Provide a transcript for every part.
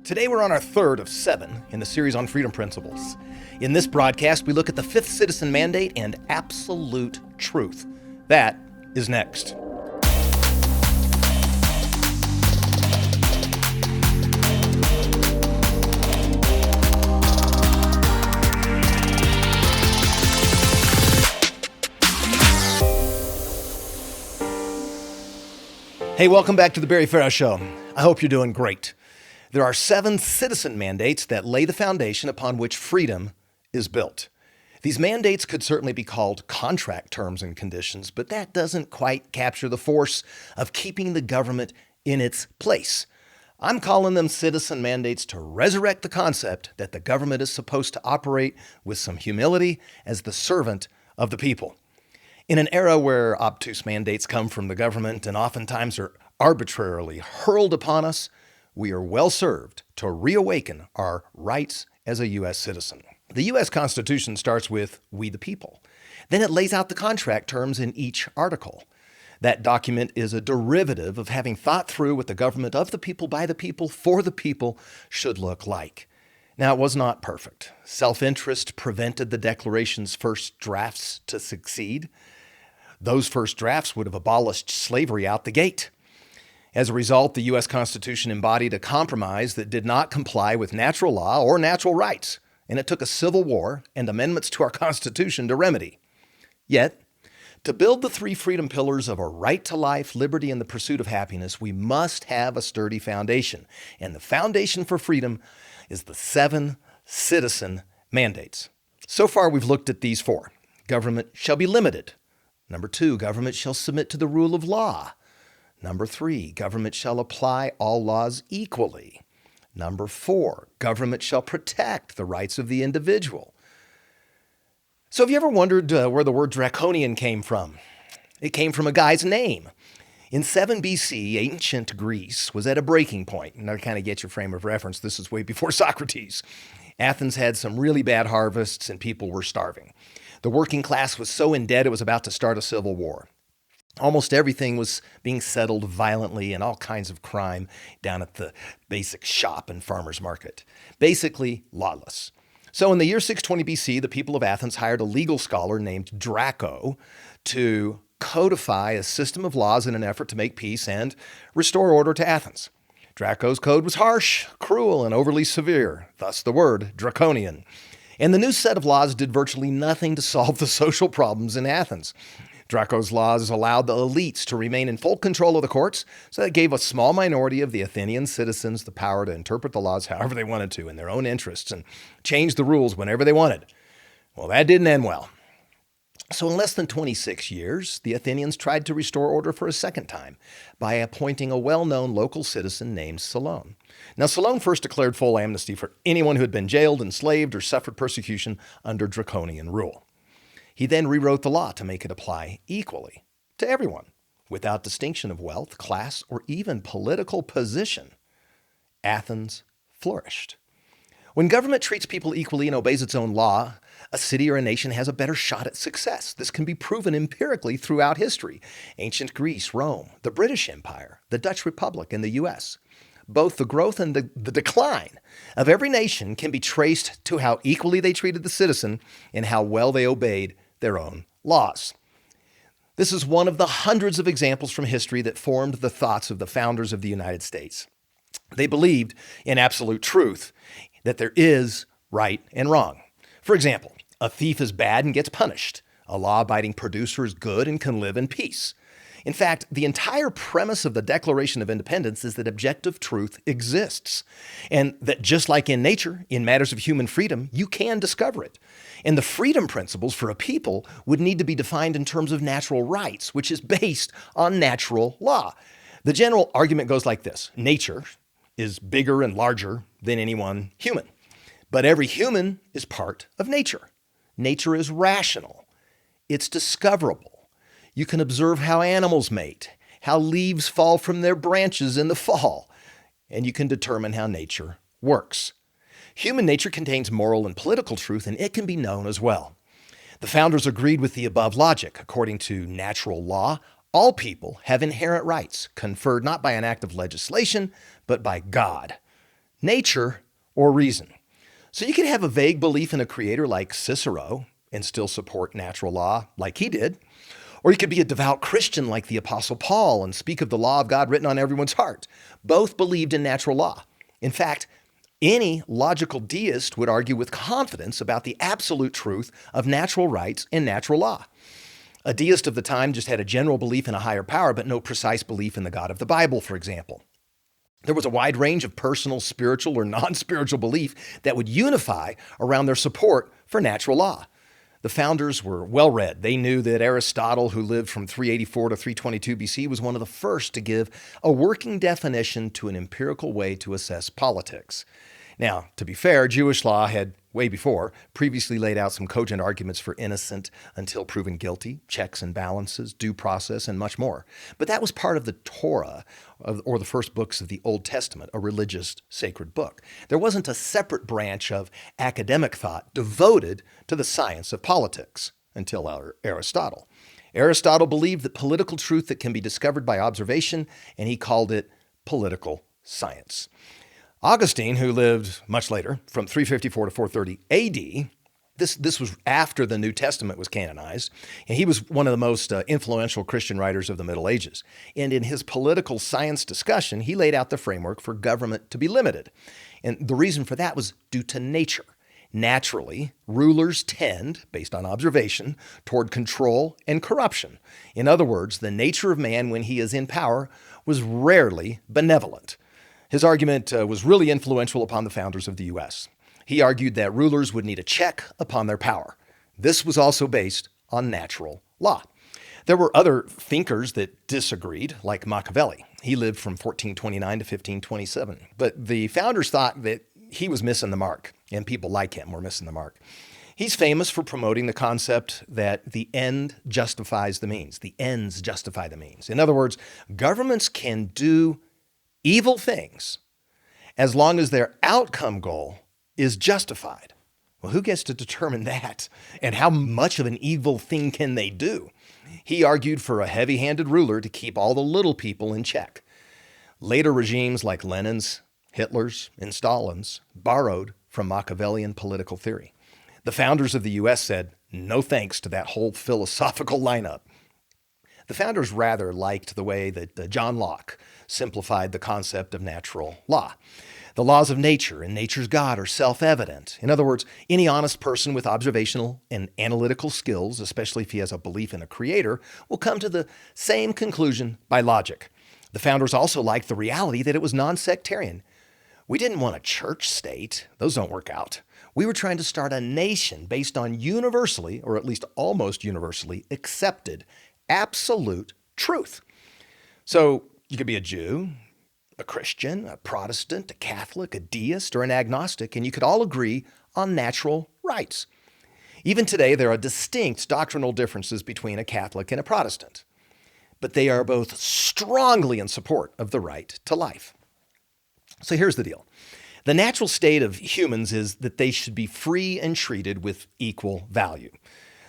Today we're on our third of 7 in the series on freedom principles. In this broadcast, we look at the fifth citizen mandate and absolute truth. That is next. Hey, welcome back to the Farah Show. I hope you're doing great. There are 7 citizen mandates that lay the foundation upon which freedom is built. These mandates could certainly be called contract terms and conditions, but that doesn't quite capture the force of keeping the government in its place. I'm calling them citizen mandates to resurrect the concept that the government is supposed to operate with some humility as the servant of the people. In an era where obtuse mandates come from the government and oftentimes are arbitrarily hurled upon us, we are well served to reawaken our rights as a U.S. citizen. The U.S. Constitution starts with "we the people." Then it lays out the contract terms in each article. That document is a derivative of having thought through what the government of the people, by the people, for the people should look like. Now, it was not perfect. Self-interest prevented the Declaration's first drafts to succeed. Those first drafts would have abolished slavery out the gate. As a result, the U.S. Constitution embodied a compromise that did not comply with natural law or natural rights, and it took a civil war and amendments to our Constitution to remedy. Yet, to build the 3 freedom pillars of a right to life, liberty, and the pursuit of happiness, we must have a sturdy foundation. And the foundation for freedom is the 7 citizen mandates. So far, we've looked at these 4. Government shall be limited. Number 2, government shall submit to the rule of law. Number 3, government shall apply all laws equally. Number 4, government shall protect the rights of the individual. So have you ever wondered where the word draconian came from? It came from a guy's name. In 7 BC, ancient Greece was at a breaking point. Now to kind of get your frame of reference, this is way before Socrates. Athens had some really bad harvests and people were starving. The working class was so in debt it was about to start a civil war. Almost everything was being settled violently and all kinds of crime down at the basic shop and farmer's market. Basically, lawless. So in the year 620 BC, the people of Athens hired a legal scholar named Draco to codify a system of laws in an effort to make peace and restore order to Athens. Draco's code was harsh, cruel, and overly severe, thus the word draconian. And the new set of laws did virtually nothing to solve the social problems in Athens. Draco's laws allowed the elites to remain in full control of the courts, so that gave a small minority of the Athenian citizens the power to interpret the laws however they wanted to in their own interests and change the rules whenever they wanted. Well, that didn't end well. So in less than 26 years, the Athenians tried to restore order for a second time by appointing a well-known local citizen named Solon. Now, Solon first declared full amnesty for anyone who had been jailed, enslaved, or suffered persecution under draconian rule. He then rewrote the law to make it apply equally to everyone, without distinction of wealth, class, or even political position. Athens flourished. When government treats people equally and obeys its own law, a city or a nation has a better shot at success. This can be proven empirically throughout history. Ancient Greece, Rome, the British Empire, the Dutch Republic, and the U.S. Both the growth and the decline of every nation can be traced to how equally they treated the citizen and how well they obeyed their own laws. This is one of the hundreds of examples from history that formed the thoughts of the founders of the United States. They believed in absolute truth, that there is right and wrong. For example, a thief is bad and gets punished. A law-abiding producer is good and can live in peace. In fact, the entire premise of the Declaration of Independence is that objective truth exists, and that just like in nature, in matters of human freedom, you can discover it. And the freedom principles for a people would need to be defined in terms of natural rights, which is based on natural law. The general argument goes like this: nature is bigger and larger than any one human, but every human is part of nature. Nature is rational. It's discoverable. You can observe how animals mate, how leaves fall from their branches in the fall, and you can determine how nature works. Human nature contains moral and political truth, and it can be known as well. The founders agreed with the above logic. According to natural law, all people have inherent rights conferred not by an act of legislation, but by God. nature or reason. So you can have a vague belief in a creator like Cicero and still support natural law like he did. Or you could be a devout Christian like the Apostle Paul and speak of the law of God written on everyone's heart. Both believed in natural law. In fact, any logical deist would argue with confidence about the absolute truth of natural rights and natural law. A deist of the time just had a general belief in a higher power, but no precise belief in the God of the Bible, for example. There was a wide range of personal, spiritual, or non-spiritual belief that would unify around their support for natural law. The founders were well-read. They knew that Aristotle, who lived from 384 to 322 BC, was one of the first to give a working definition to an empirical way to assess politics. Now, to be fair, Jewish law had, way before, previously laid out some cogent arguments for innocent until proven guilty, checks and balances, due process, and much more. But that was part of the Torah, or the first books of the Old Testament, a religious sacred book. There wasn't a separate branch of academic thought devoted to the science of politics until Aristotle. Aristotle believed that political truth that can be discovered by observation, and he called it political science. Augustine, who lived much later, from 354 to 430 AD, this was after the New Testament was canonized, and he was one of the most influential Christian writers of the Middle Ages. And in his political science discussion, he laid out the framework for government to be limited. And the reason for that was due to nature. Naturally, rulers tend, based on observation, toward control and corruption. In other words, the nature of man when he is in power was rarely benevolent. His argument was really influential upon the founders of the U.S. He argued that rulers would need a check upon their power. This was also based on natural law. There were other thinkers that disagreed, like Machiavelli. He lived from 1429 to 1527. But the founders thought that he was missing the mark, and people like him were missing the mark. He's famous for promoting the concept that the end justifies the means. The ends justify the means. In other words, governments can do evil things as long as their outcome goal is justified. Well, who gets to determine that? And how much of an evil thing can they do? He argued for a heavy-handed ruler to keep all the little people in check. Later regimes like Lenin's, Hitler's, and Stalin's borrowed from Machiavellian political theory. The founders of the U.S. said no thanks to that whole philosophical lineup. The founders rather liked the way that John Locke simplified the concept of natural law. The laws of nature and nature's God are self-evident. In other words, any honest person with observational and analytical skills, especially if he has a belief in a creator, will come to the same conclusion by logic. The founders also liked the reality that it was non-sectarian. We didn't want a church state. Those don't work out. We were trying to start a nation based on universally, or at least almost universally, accepted absolute truth. So you could be a Jew, a Christian, a Protestant, a Catholic, a deist, or an agnostic, and you could all agree on natural rights. Even today, there are distinct doctrinal differences between a Catholic and a Protestant, but they are both strongly in support of the right to life. So here's the deal. The natural state of humans is that they should be free and treated with equal value.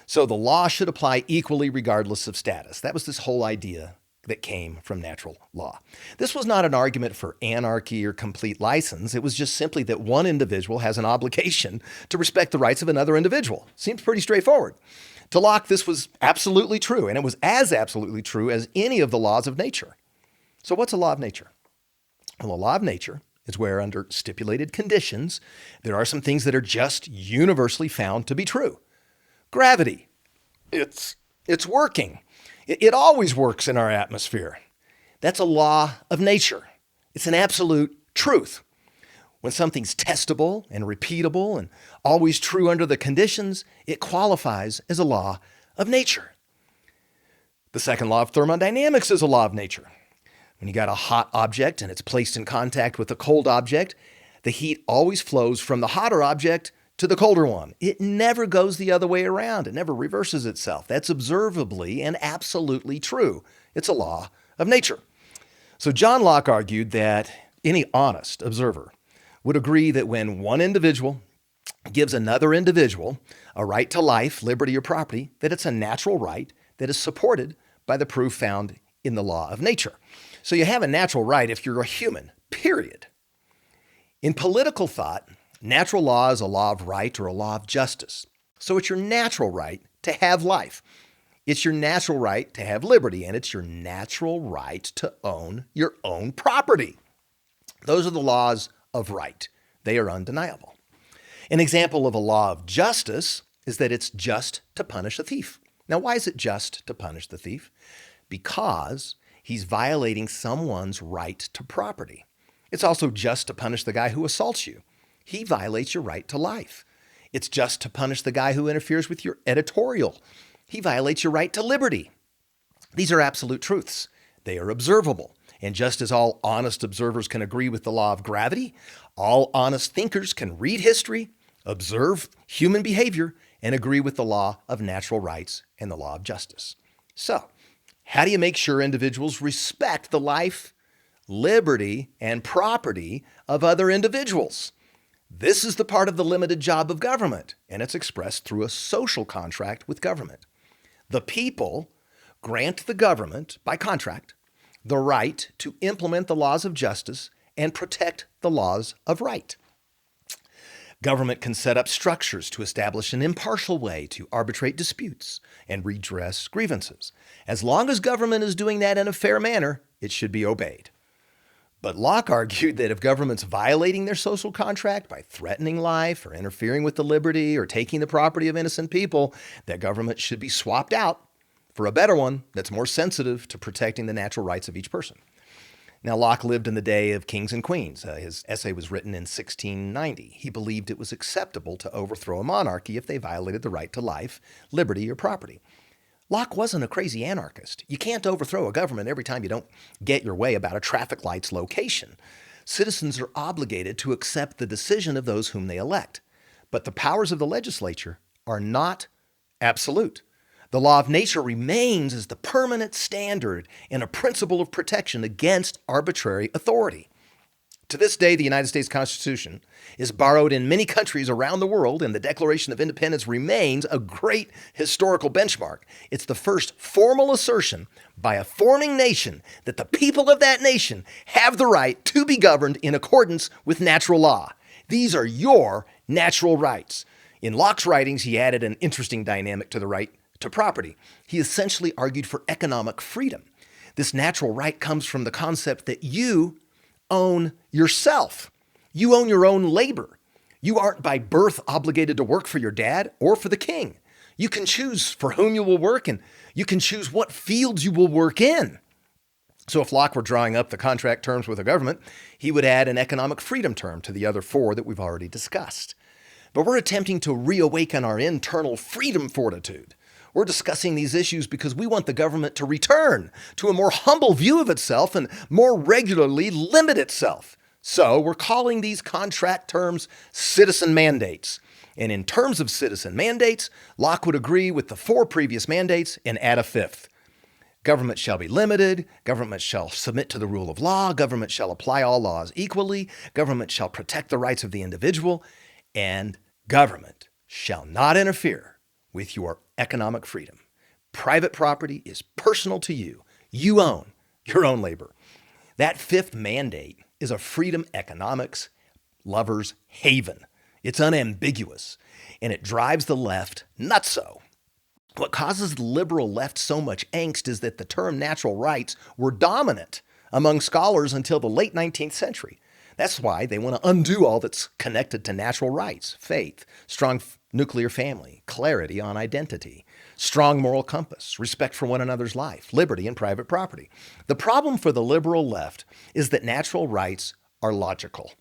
So the law should apply equally regardless of status. That was this whole idea that came from natural law. This was not an argument for anarchy or complete license. It was just simply that one individual has an obligation to respect the rights of another individual. Seems pretty straightforward. To Locke, this was absolutely true, and it was as absolutely true as any of the laws of nature. So what's a law of nature? Well, a law of nature is where, under stipulated conditions, there are some things that are just universally found to be true. Gravity, it's working. It always works in our atmosphere. That's a law of nature. It's an absolute truth. When something's testable and repeatable and always true under the conditions, it qualifies as a law of nature. The second law of thermodynamics is a law of nature. When you got a hot object and it's placed in contact with a cold object, the heat always flows from the hotter object to the colder one. It never goes the other way around. It never reverses itself. That's observably and absolutely true. It's a law of nature. So John Locke argued that any honest observer would agree that when one individual gives another individual a right to life, liberty, or property, that it's a natural right that is supported by the proof found in the law of nature. So you have a natural right if you're a human, period. In political thought, natural law is a law of right or a law of justice. So it's your natural right to have life. It's your natural right to have liberty, and it's your natural right to own your own property. Those are the laws of right. They are undeniable. An example of a law of justice is that it's just to punish a thief. Now, why is it just to punish the thief? Because he's violating someone's right to property. It's also just to punish the guy who assaults you. He violates your right to life. It's just to punish the guy who interferes with your editorial. He violates your right to liberty. These are absolute truths. They are observable. And just as all honest observers can agree with the law of gravity, all honest thinkers can read history, observe human behavior, and agree with the law of natural rights and the law of justice. So, how do you make sure individuals respect the life, liberty, and property of other individuals? This is the part of the limited job of government, and it's expressed through a social contract with government. The people grant the government, by contract, the right to implement the laws of justice and protect the laws of right. Government can set up structures to establish an impartial way to arbitrate disputes and redress grievances. As long as government is doing that in a fair manner, it should be obeyed. But Locke argued that if government's violating their social contract by threatening life or interfering with the liberty or taking the property of innocent people, that government should be swapped out for a better one that's more sensitive to protecting the natural rights of each person. Now, Locke lived in the day of kings and queens. His essay was written in 1690. He believed it was acceptable to overthrow a monarchy if they violated the right to life, liberty, or property. Locke wasn't a crazy anarchist. You can't overthrow a government every time you don't get your way about a traffic light's location. Citizens are obligated to accept the decision of those whom they elect. But the powers of the legislature are not absolute. The law of nature remains as the permanent standard and a principle of protection against arbitrary authority. To this day, the United States Constitution is borrowed in many countries around the world, and the Declaration of Independence remains a great historical benchmark. It's the first formal assertion by a forming nation that the people of that nation have the right to be governed in accordance with natural law. These are your natural rights. In Locke's writings, he added an interesting dynamic to the right to property. He essentially argued for economic freedom. This natural right comes from the concept that you own yourself. You own your own labor. You aren't by birth obligated to work for your dad or for the king. You can choose for whom you will work, and you can choose what fields you will work in. So if Locke were drawing up the contract terms with the government, he would add an economic freedom term to the other four that we've already discussed. But we're attempting to reawaken our internal freedom fortitude. We're discussing these issues because we want the government to return to a more humble view of itself and more regularly limit itself. So we're calling these contract terms citizen mandates. And in terms of citizen mandates, Locke would agree with the four previous mandates and add a fifth. Government shall be limited, government shall submit to the rule of law, government shall apply all laws equally, government shall protect the rights of the individual, and government shall not interfere with your economic freedom. Private property is personal to you. You own your own labor. That fifth mandate is a freedom economics lover's haven. It's unambiguous, and it drives the left nutso. What causes the liberal left so much angst is that the term natural rights were dominant among scholars until the late 19th century. That's why they want to undo all that's connected to natural rights, faith, strong nuclear family, clarity on identity, strong moral compass, respect for one another's life, liberty, and private property. The problem for the liberal left is that natural rights are logical.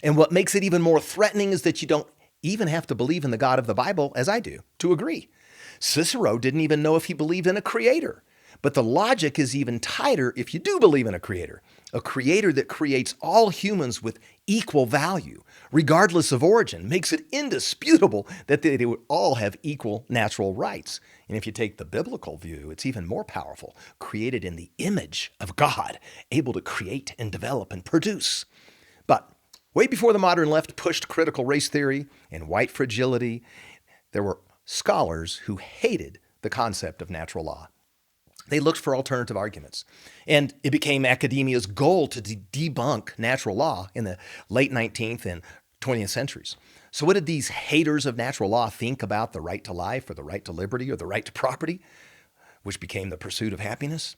And what makes it even more threatening is that you don't even have to believe in the God of the Bible, as I do, to agree. Cicero didn't even know if he believed in a creator. But the logic is even tighter if you do believe in a creator that creates all humans with equal value, regardless of origin, makes it indisputable that they would all have equal natural rights. And if you take the biblical view, it's even more powerful, created in the image of God, able to create and develop and produce. But way before the modern left pushed critical race theory and white fragility, there were scholars who hated the concept of natural law. They looked for alternative arguments. And it became academia's goal to debunk natural law in the late 19th and 20th centuries. So, what did these haters of natural law think about the right to life or the right to liberty or the right to property, which became the pursuit of happiness?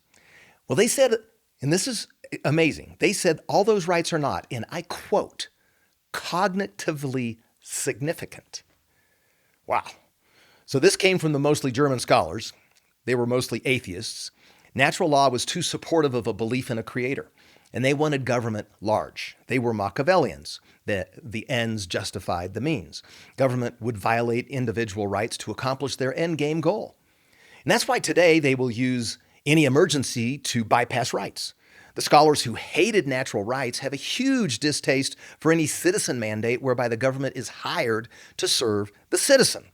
Well, they said, and this is amazing, they said all those rights are not, and I quote, cognitively significant. Wow. So this came from the mostly German scholars. They were mostly atheists. Natural law was too supportive of a belief in a creator, and they wanted government large. They were Machiavellians, that the ends justified the means. Government would violate individual rights to accomplish their end game goal. And that's why today they will use any emergency to bypass rights. The scholars who hated natural rights have a huge distaste for any citizen mandate whereby the government is hired to serve the citizen.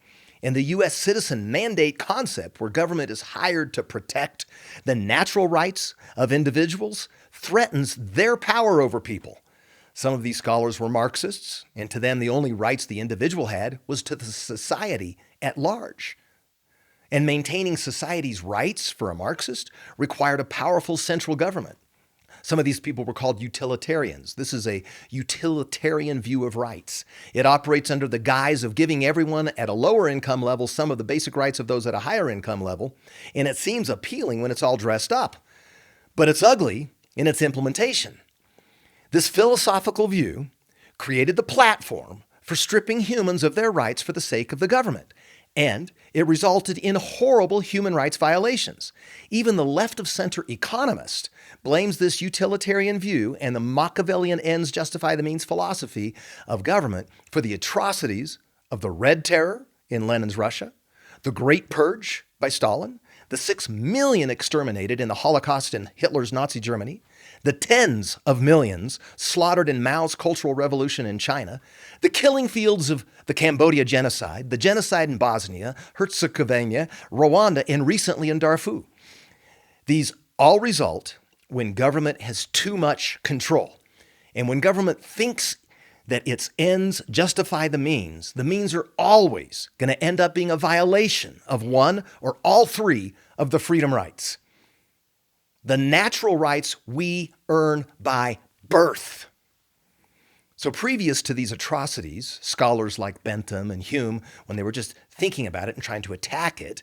And the U.S. citizen mandate concept, where government is hired to protect the natural rights of individuals, threatens their power over people. Some of these scholars were Marxists, and to them the only rights the individual had was to the society at large. And maintaining society's rights for a Marxist required a powerful central government. Some of these people were called utilitarians. This is a utilitarian view of rights. It operates under the guise of giving everyone at a lower income level some of the basic rights of those at a higher income level, and it seems appealing when it's all dressed up. But it's ugly in its implementation. This philosophical view created the platform for stripping humans of their rights for the sake of the government. And it resulted in horrible human rights violations. Even the left-of-center economist blames this utilitarian view and the Machiavellian ends justify the means philosophy of government for the atrocities of the Red Terror in Lenin's Russia, the Great Purge by Stalin, the 6 million exterminated in the Holocaust in Hitler's Nazi Germany, the tens of millions slaughtered in Mao's Cultural Revolution in China, the killing fields of the Cambodia genocide, the genocide in Bosnia, Herzegovina, Rwanda, and recently in Darfur. These all result when government has too much control. And when government thinks that its ends justify the means are always going to end up being a violation of one or all three of the freedom rights. The natural rights we earn by birth. So previous to these atrocities, scholars like Bentham and Hume, when they were just thinking about it and trying to attack it,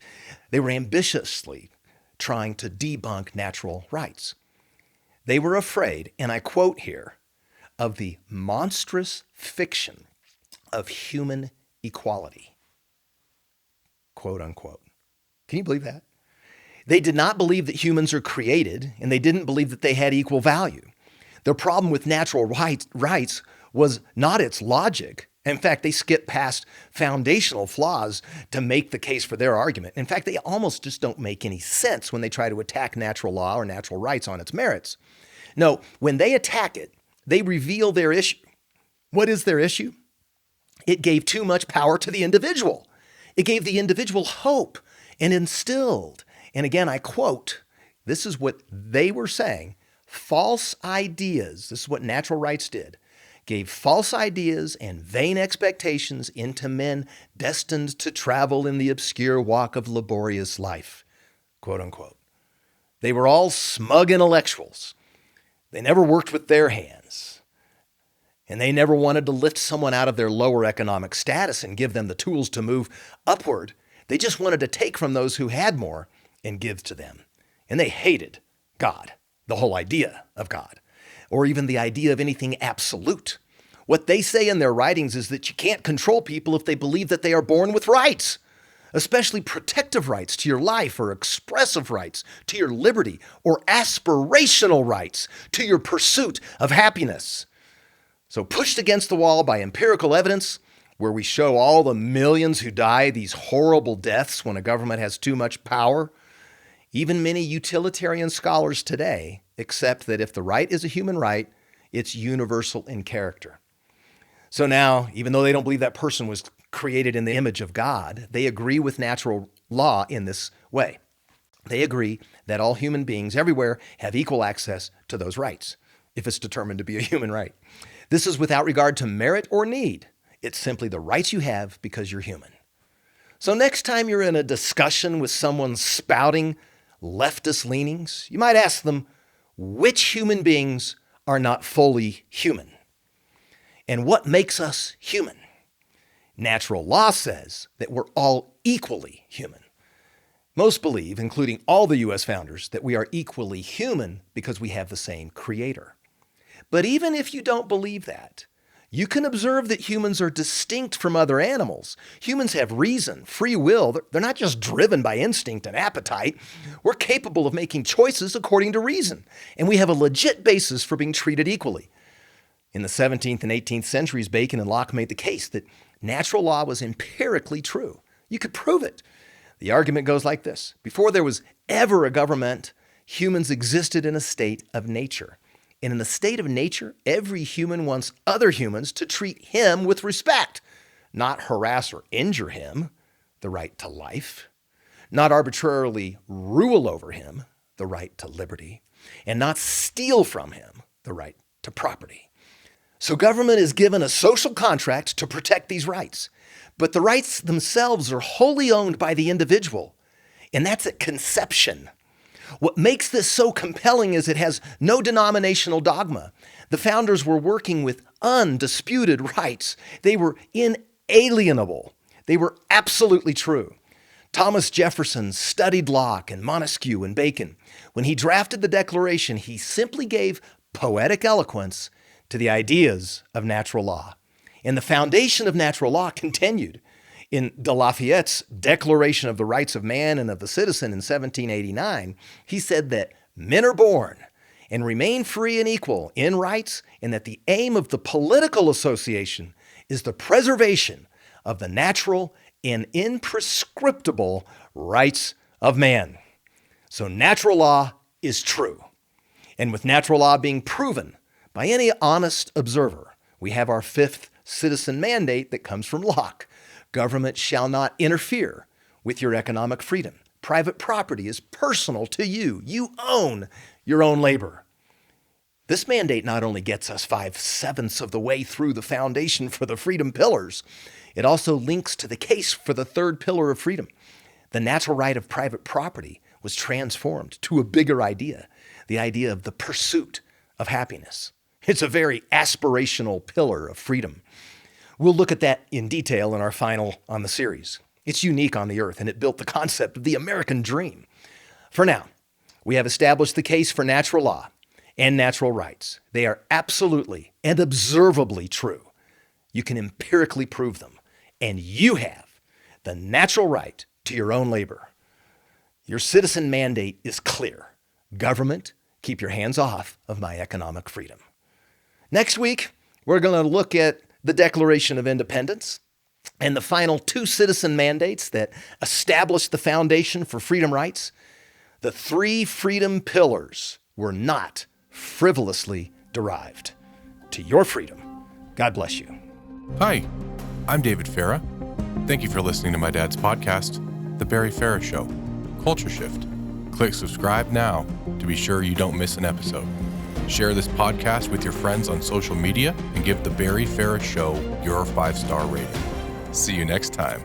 they were ambitiously trying to debunk natural rights. They were afraid, and I quote here, of the monstrous fiction of human equality, quote unquote. Can you believe that? They did not believe that humans are created, and they didn't believe that they had equal value. Their problem with natural rights was not its logic. In fact, they skipped past foundational flaws to make the case for their argument. In fact, they almost just don't make any sense when they try to attack natural law or natural rights on its merits. No, when they attack it, they reveal their issue. What is their issue? It gave too much power to the individual. It gave the individual hope and instilled, and again, I quote, this is what they were saying, false ideas. This is what natural rights did. Gave false ideas and vain expectations into men destined to travel in the obscure walk of laborious life, quote unquote. They were all smug intellectuals. They never worked with their hands. And they never wanted to lift someone out of their lower economic status and give them the tools to move upward. They just wanted to take from those who had more and give to them. And they hated God, the whole idea of God, or even the idea of anything absolute. What they say in their writings is that you can't control people if they believe that they are born with rights, especially protective rights to your life or expressive rights to your liberty or aspirational rights to your pursuit of happiness. So pushed against the wall by empirical evidence, where we show all the millions who die these horrible deaths when a government has too much power, even many utilitarian scholars today accept that if the right is a human right, it's universal in character. So now, even though they don't believe that person was created in the image of God, they agree with natural law in this way. They agree that all human beings everywhere have equal access to those rights, if it's determined to be a human right. This is without regard to merit or need. It's simply the rights you have because you're human. So next time you're in a discussion with someone spouting leftist leanings, you might ask them, which human beings are not fully human? And what makes us human? Natural law says that we're all equally human. Most believe, including all the U.S. founders, that we are equally human because we have the same creator. But even if you don't believe that, you can observe that humans are distinct from other animals. Humans have reason, free will. They're not just driven by instinct and appetite. We're capable of making choices according to reason, and we have a legit basis for being treated equally. In the 17th and 18th centuries, Bacon and Locke made the case that natural law was empirically true. You could prove it. The argument goes like this. Before there was ever a government, humans existed in a state of nature. And in the state of nature, every human wants other humans to treat him with respect, not harass or injure him, the right to life, not arbitrarily rule over him, the right to liberty, and not steal from him, the right to property. So government is given a social contract to protect these rights, but the rights themselves are wholly owned by the individual, and that's at conception. What makes this so compelling is it has no denominational dogma. The founders were working with undisputed rights. They were inalienable. They were absolutely true. Thomas Jefferson studied Locke and Montesquieu and Bacon. When he drafted the Declaration, he simply gave poetic eloquence to the ideas of natural law. And the foundation of natural law continued. In de Lafayette's Declaration of the Rights of Man and of the Citizen in 1789, he said that men are born and remain free and equal in rights, and that the aim of the political association is the preservation of the natural and imprescriptible rights of man. So natural law is true. And with natural law being proven by any honest observer, we have our fifth citizen mandate that comes from Locke. Government shall not interfere with your economic freedom. Private property is personal to you. You own your own labor. This mandate not only gets us 5/7 of the way through the foundation for the freedom pillars, it also links to the case for the third pillar of freedom. The natural right of private property was transformed to a bigger idea, the idea of the pursuit of happiness. It's a very aspirational pillar of freedom. We'll look at that in detail in our final on the series. It's unique on the earth, and it built the concept of the American dream. For now, we have established the case for natural law and natural rights. They are absolutely and observably true. You can empirically prove them, and you have the natural right to your own labor. Your citizen mandate is clear. Government, keep your hands off of my economic freedom. Next week, we're going to look at the Declaration of Independence and the final two citizen mandates that established the foundation for freedom rights. The three freedom pillars were not frivolously derived. To your freedom, God bless you. Hi, I'm David Farah. Thank you for listening to my dad's podcast, The Barry Farah Show, Culture Shift. Click subscribe now to be sure you don't miss an episode. Share this podcast with your friends on social media and give The Barry Farah Show your 5-star rating. See you next time.